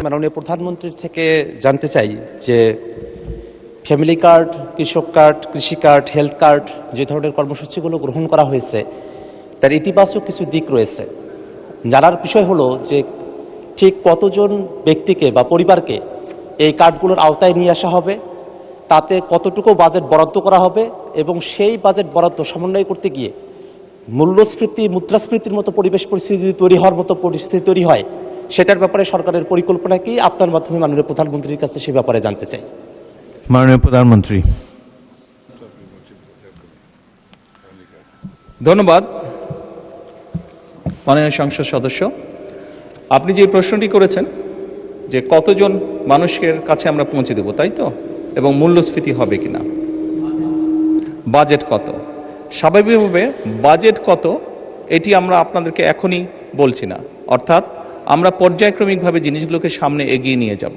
মাননীয় প্রধানমন্ত্রীর থেকে জানতে চাই যে ফ্যামিলি কার্ড, কৃষক কার্ড, কৃষি কার্ড, হেলথ কার্ড যে ধরনের কর্মসূচিগুলো গ্রহণ করা হয়েছে তার ইতিবাচক কিছু দিক রয়েছে। জানার বিষয় হলো যে ঠিক কতজন ব্যক্তিকে বা পরিবারকে এই কার্ডগুলোর আওতায় নিয়ে আসা হবে, তাতে কতটুকু বাজেট বরাদ্দ করা হবে এবং সেই বাজেট বরাদ্দ সমন্বয় করতে গিয়ে মূল্যস্ফীতি, মুদ্রাস্ফীতির মতো পরিবেশ পরিস্থিতি তৈরি হওয়ার মতো পরিস্থিতি তৈরি হয়, সেটার ব্যাপারে সরকারের পরিকল্পনা কি? আপনার মাধ্যমে মাননীয় প্রধানমন্ত্রীর কাছে সে ব্যাপারে জানতে চাই। মাননীয় প্রধানমন্ত্রী। ধন্যবাদ মাননীয় সংসদ সদস্য। আপনি যে প্রশ্নটি করেছেন যে কতজন মানুষের কাছে আমরা পৌঁছে দেব, তাই তো, এবং মূল্যস্ফীতি হবে কিনা, বাজেট কত, স্বাভাবিকভাবে বাজেট কত এটি আমরা আপনাদেরকে এখনই বলছি না। অর্থাৎ আমরা পর্যায়ক্রমিকভাবে জিনিসগুলোকে সামনে এগিয়ে নিয়ে যাব।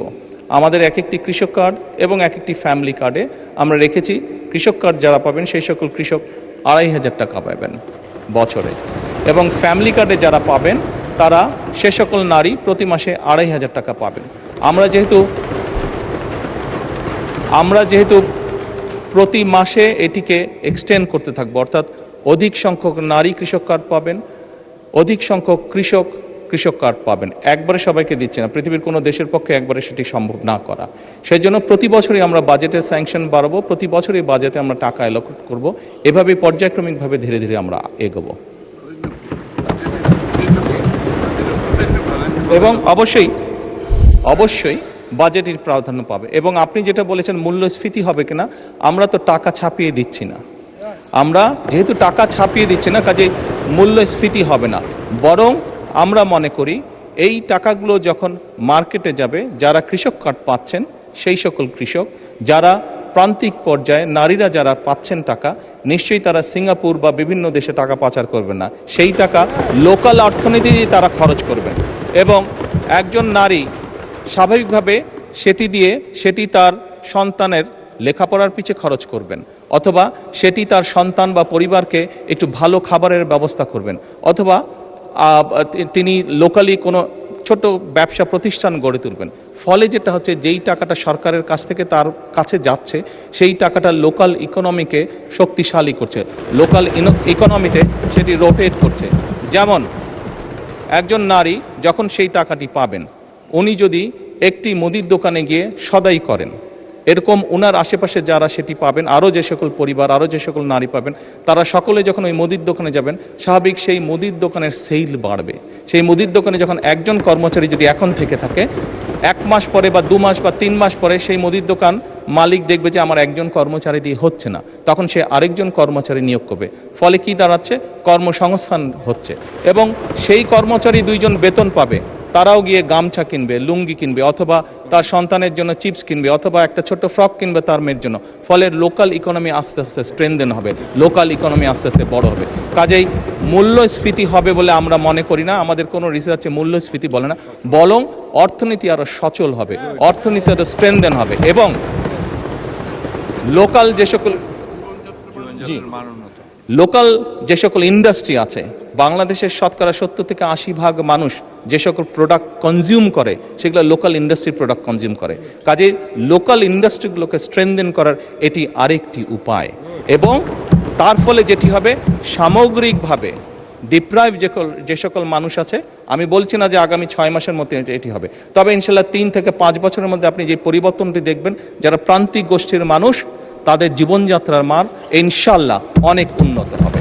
আমাদের এক একটি কৃষক কার্ড এবং এক একটি ফ্যামিলি কার্ডে আমরা রেখেছি কৃষক কার্ড যারা পাবেন সেই সকল কৃষক ২৫০০ টাকা পাবেন বছরে, এবং ফ্যামিলি কার্ডে যারা পাবেন তারা সে সকল নারী প্রতি মাসে ২৫০০ টাকা পাবেন। আমরা যেহেতু প্রতি মাসে এটিকে এক্সটেন্ড করতে থাকবো, অর্থাৎ অধিক সংখ্যক নারী কৃষক কার্ড পাবেন, অধিক সংখ্যক কৃষক কার্ড পাবেন। একবারে সবাইকে দিচ্ছে না, পৃথিবীর কোনো দেশের পক্ষে একবারে সেটি সম্ভব না করা। সেই জন্য প্রতি বছরই আমরা বাজেটের স্যাংশন বাড়াবো, প্রতি বছরই বাজেটে আমরা টাকা অ্যালোকেট করব, এভাবে পর্যায়ক্রমিকভাবে ধীরে ধীরে আমরা এগোবো। এবং অবশ্যই বাজেটের প্রাধান্য পাবে। এবং আপনি যেটা বলেছেন মূল্যস্ফীতি হবে কিনা, আমরা তো টাকা ছাপিয়ে দিচ্ছি না। আমরা যেহেতু টাকা ছাপিয়ে দিচ্ছি না, কাজে মূল্যস্ফীতি হবে না। বরং আমরা মনে করি এই টাকাগুলো যখন মার্কেটে যাবে, যারা কৃষক কার্ড পাচ্ছেন সেই সকল কৃষক, যারা প্রান্তিক পর্যায়ে নারীরা যারা পাচ্ছেন টাকা, নিশ্চয়ই তারা সিঙ্গাপুর বা বিভিন্ন দেশে টাকা পাচার করবেন না, সেই টাকা লোকাল অর্থনীতি দিয়ে তারা খরচ করবেন। এবং একজন নারী স্বাভাবিকভাবে সেটি তার সন্তানের লেখাপড়ার পিছে খরচ করবেন, অথবা সেটি তার সন্তান বা পরিবারকে একটু ভালো খাবারের ব্যবস্থা করবেন, অথবা তিনি লোকালি কোনো ছোট ব্যবসা প্রতিষ্ঠান গড়ে তুলবেন। ফলে যেটা হচ্ছে, যেই টাকাটা সরকারের কাছ থেকে তার কাছে যাচ্ছে সেই টাকাটা লোকাল ইকোনমিকে শক্তিশালী করছে, লোকাল ইকোনমিতে সেটি রোটেট করছে। যেমন একজন নারী যখন সেই টাকাটি পাবেন, উনি যদি একটি মুদির দোকানে গিয়ে সদাই করেন, এরকম ওনার আশেপাশে যারা সেটি পাবেন, আরও যে সকল পরিবার, আরও যে সকল নারী পাবেন, তারা সকলে যখন ওই মুদির দোকানে যাবেন, স্বাভাবিক সেই মুদির দোকানের সেল বাড়বে। সেই মুদির দোকানে যখন একজন কর্মচারী যদি এখন থেকে থাকে, 1 মাস পরে বা 2 মাস বা 3 মাস পরে সেই মুদির দোকান মালিক দেখবে যে আমার একজন কর্মচারী দিয়ে হচ্ছে না, তখন সে আরেকজন কর্মচারী নিয়োগ করবে। ফলে কি দাঁড়াচ্ছে, কর্মসংস্থান হচ্ছে। এবং সেই কর্মচারী 2 জন বেতন পাবে, তারাও গিয়ে গামছা কিনবে, লুঙ্গি কিনবে, অথবা তার সন্তানের জন্য চিপস কিনবে, অথবা একটা ছোট্ট ফ্রক কিনবে তার মেয়ের জন্য। ফলে লোকাল ইকোনমি আস্তে আস্তে স্ট্রেনদেন হবে, লোকাল ইকোনমি আস্তে আস্তে বড় হবে। কাজেই মূল্যস্ফীতি হবে বলে আমরা মনে করি না, আমাদের কোনো রিসার্চে মূল্যস্ফীতি বলে না, বরং অর্থনীতি আরও সচল হবে, অর্থনীতি আরও স্ট্রেনদেন হবে। এবং লোকাল যে সকল ইন্ডাস্ট্রি আছে, বাংলাদেশের শতকরা 70 থেকে 80% মানুষ যে সকল প্রোডাক্ট কনজিউম করে সেগুলো লোকাল ইন্ডাস্ট্রি প্রোডাক্ট কনজিউম করে। কাজে লোকাল ইন্ডাস্ট্রিগুলোকে স্ট্রেনদেন করার এটি আরেকটি উপায়। এবং তার ফলে যেটি হবে, সামগ্রিকভাবে ডিপ্রাইভ যে সকল মানুষ আছে, আমি বলছি না যে আগামী 6 মাসের মধ্যে এটি হবে, তবে ইনশাল্লাহ 3 থেকে 5 বছরের মধ্যে আপনি যে পরিবর্তনটি দেখবেন, যারা প্রান্তিক গোষ্ঠীর মানুষ, তাদের জীবনযাত্রার মান ইনশাল্লাহ অনেক উন্নত হবে।